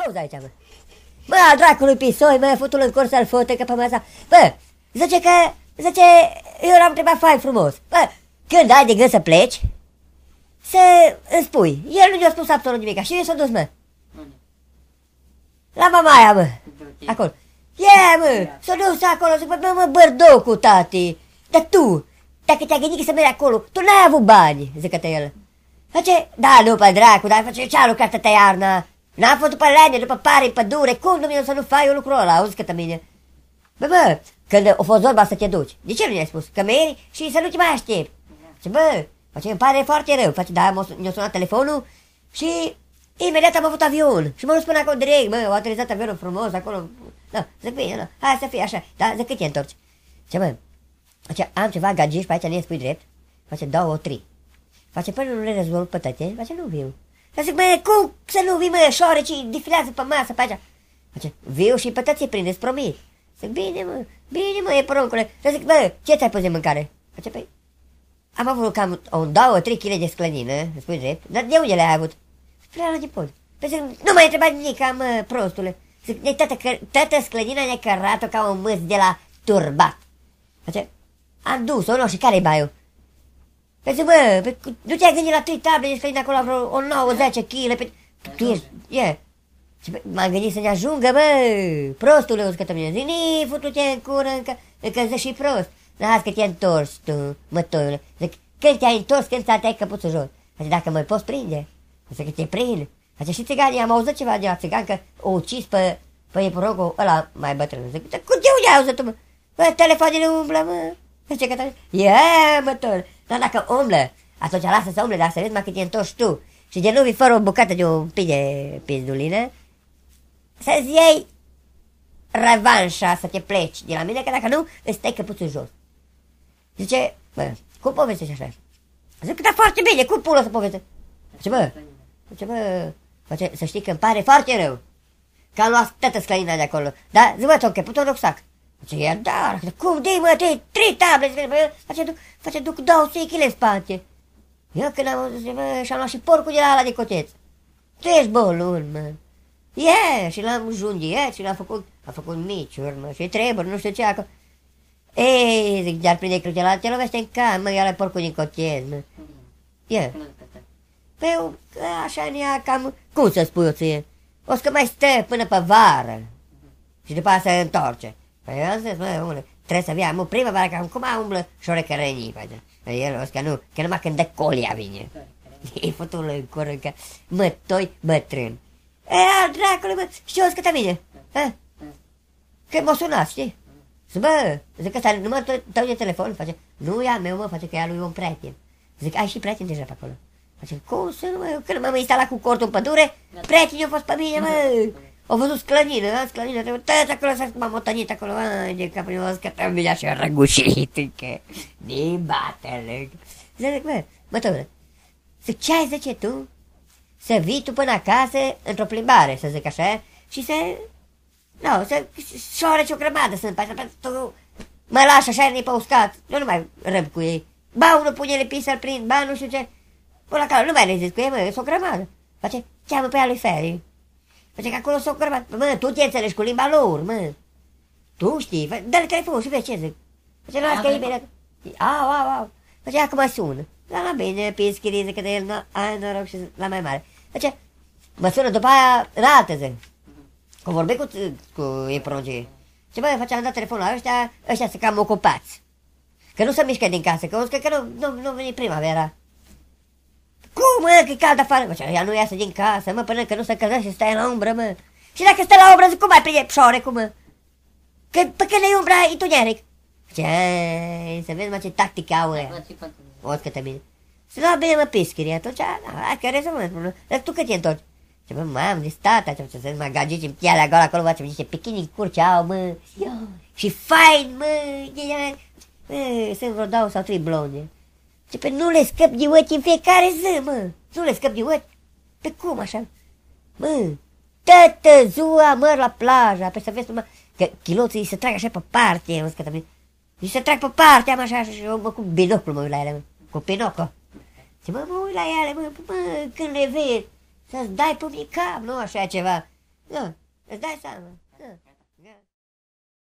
Auzi aici, mă. Bă, al dracului pisoi, mă, futul în curs să-l fotă, că pe masa. Bă, zice, eu l-am întrebat fain frumos. Bă, când ai de gând să pleci, să îmi spui. El nu ne-a spus absolut nimic. Și eu s-a dus, mă. La mamaia, mă. Acolo. Mă, s-a dus acolo, zic, mă, bărdou cu tati. Dar tu, dacă te-ai gândit să mergi acolo, tu n-ai avut bani, zică-te el. Face, da, nu pe dracu, dar face, ce-a lucrat toată iarna? N-am fost după lene, după pare, pădure, cum Dumnezeu să nu faci un lucru ăla, auzi că mine. Bă, când a fost vorba să te duci, de ce nu i-ai spus? Că meri și să nu te mai aștept. Și bă, face, îmi pare foarte rău, face, da, mi-a sunat telefonul și imediat am avut avion. Și m-am dus până acolo direct, bă, au aterizat avionul frumos acolo. Da, zic, bine, da, hai să fie așa, da, zic, cât te întorci? Ce bă, face, am ceva gagici pe aici, nu-i spui drept, face, 2, 3. Face, până nu le rezolv pe toate, face, nu viu. Dar zic, bă, cum să nu vii, mă, șoareci, difilează pe masă, pe aici. Face, viu și pe toate prindeți, promit. Zic, bine, mă, e poruncule. Și zic, bă, ce ți-ai pus de mâncare? Face, păi, am avut cam 2-3 kg de sclănină, spui drept, dar de unde le-ai avut? Spre la început. Păi zic, nu m-ai întrebat nimic, mă, prostule. Zic, toată sclănina ne-a cărat-o ca un mâs de la turbat. Face, am dus-o, nu, și care-i baiul? Păi zic, bă, nu te-ai gândit la 3 table de sclănină acolo, vreo 9-10 kg, pe... Tu ești, m-am gândit să ne ajungă, bă, prostule, uzi că mine, zic, nii, futu-te în cură, încă zic și prost. Las că te-ai întors tu, mătoiule. Zic, când te-ai întors, când ți-ai căpuțul jos? Zic, dacă mă poți prinde? Zic, că te prind. Zic, și țiganii, am auzit ceva de la țigan, că o ucis pe ieporogul ăla mai bătrân. Zic, de unde ai auzit tu, mă? Bă, telefoanele umblă, mă. Zice că mătoiule. Dar dacă umblă, atunci lasă să umble, dar să vezi, mă, că te întorci tu. Și de nu vii fără o bucată de un pic de pizdulină, să-ți iei revanșa să te pleci de la mine, că dacă nu, îți stai căpuțul jos. Zice, bă, cum povestești așa? Zic, da, foarte bine, cum pulă să povestești? Zice, bă, face, să știi că îmi pare foarte rău că am luat toată sclănina de acolo. Da? Zic, bă, ți-o încheput un rucsac. Zice, da, cum de, mă, 3 table, face, duc 200 kg în spate. Eu când am auzit, bă, și-am luat și porcul de la ala de coteț. Tu ești bolun, mă. Și l-am junghiat și am făcut miciuri, mă, și treburi, nu știu ce acolo. Ei, zic, dar prinde crucela, te lovește în cam, mă, ia-le porcul din cotiez, mă. Păi, așa ne-a cam, cum să spui o ție? O să mai stă până pe vară și după aia se întorce. Păi eu am zis, mă, omule, trebuie să vii, am primăvară, că cum umblă șorecărănii, păi el o să că numai când dă colia vine. E fătul în cură, că mătoi bătrân. Dracule, mă, știi o scătă mine? Că m-a sunat, știi? Zic, bă, zic că ăsta numărul tău de telefon, face, nu e al meu, mă, face că e al lui un prieten. Zic, ai și prieten deja pe acolo. Face, cum să nu, mă, când m-am instalat cu cortul în pădure, prietenii au fost pe mine, mă. Au văzut sclănină, tăți acolo, m-am motănit acolo, de capul meu, că te-am venit așa răgușit, că din batele. Zic, bă, tăule, zic, ce ai zice tu? Să vii tu până acasă, într-o plimbare, să zic așa, și să șoareci o grămadă sunt, pentru tu mă lași așa ne pe uscat, eu nu mai răb cu ei. Ba, unul pune lipi să-l prind, ba, nu știu ce. Până acolo, nu mai rezist cu ei, mă, s-o grămadă. Face, cheamă pe ea lui Feri. Face că acolo s-o grămadă. Mă, tu te înțelegi cu limba lor, mă. Tu știi, dă-le telefonul și vezi ce zic. Face, nu las că imediat. Au. Face, acum mă sună. La bine, pischirii, zic că de el, ai noroc și la mai mare. Face, mă sună după aia în altă zi. Că vorbesc cu eprogii. Și bă, am dat telefonul la ăștia se cam ocupați. Că nu se mișcă din casă, că nu veni primăvera. Cum, mă, că e cald afară? Bă, ea nu iasă din casă, mă, până că nu se călzește și stai la umbră, mă. Și dacă stai la umbră, zic, cum mai prinde pșoare, cum, mă? Că pe când e umbra, e tuneric. Ce, să vezi, mă, ce tactică au ăia. O scătă bine. Să lua bine, mă, pischirii, atunci, hai că rezolvăm. Dar tu cât te întorci? Ce bă, mai am de stat, ce să zic, mă, gagici, îmi tia la acolo, ce zice, pechini în curce au, mă. Și fain, mă, sunt vreo 2 sau 3 blonde. Ce pe nu le scăp de ochi în fiecare zi, mă. Nu le scăp de ochi. Pe cum așa? Mă, toată ziua măr la plajă, pe să vezi, mă, că chiloții se trag așa pe parte, mă, scătă mine. Și se trag pe parte, am așa, și eu, mă, cu binocul mă uit la ele, mă, cu binocul. Și mă uit la ele, mă, când le vezi, să-ți dai pe cap, nu așa ceva. Nu, îți dai seama. Nu.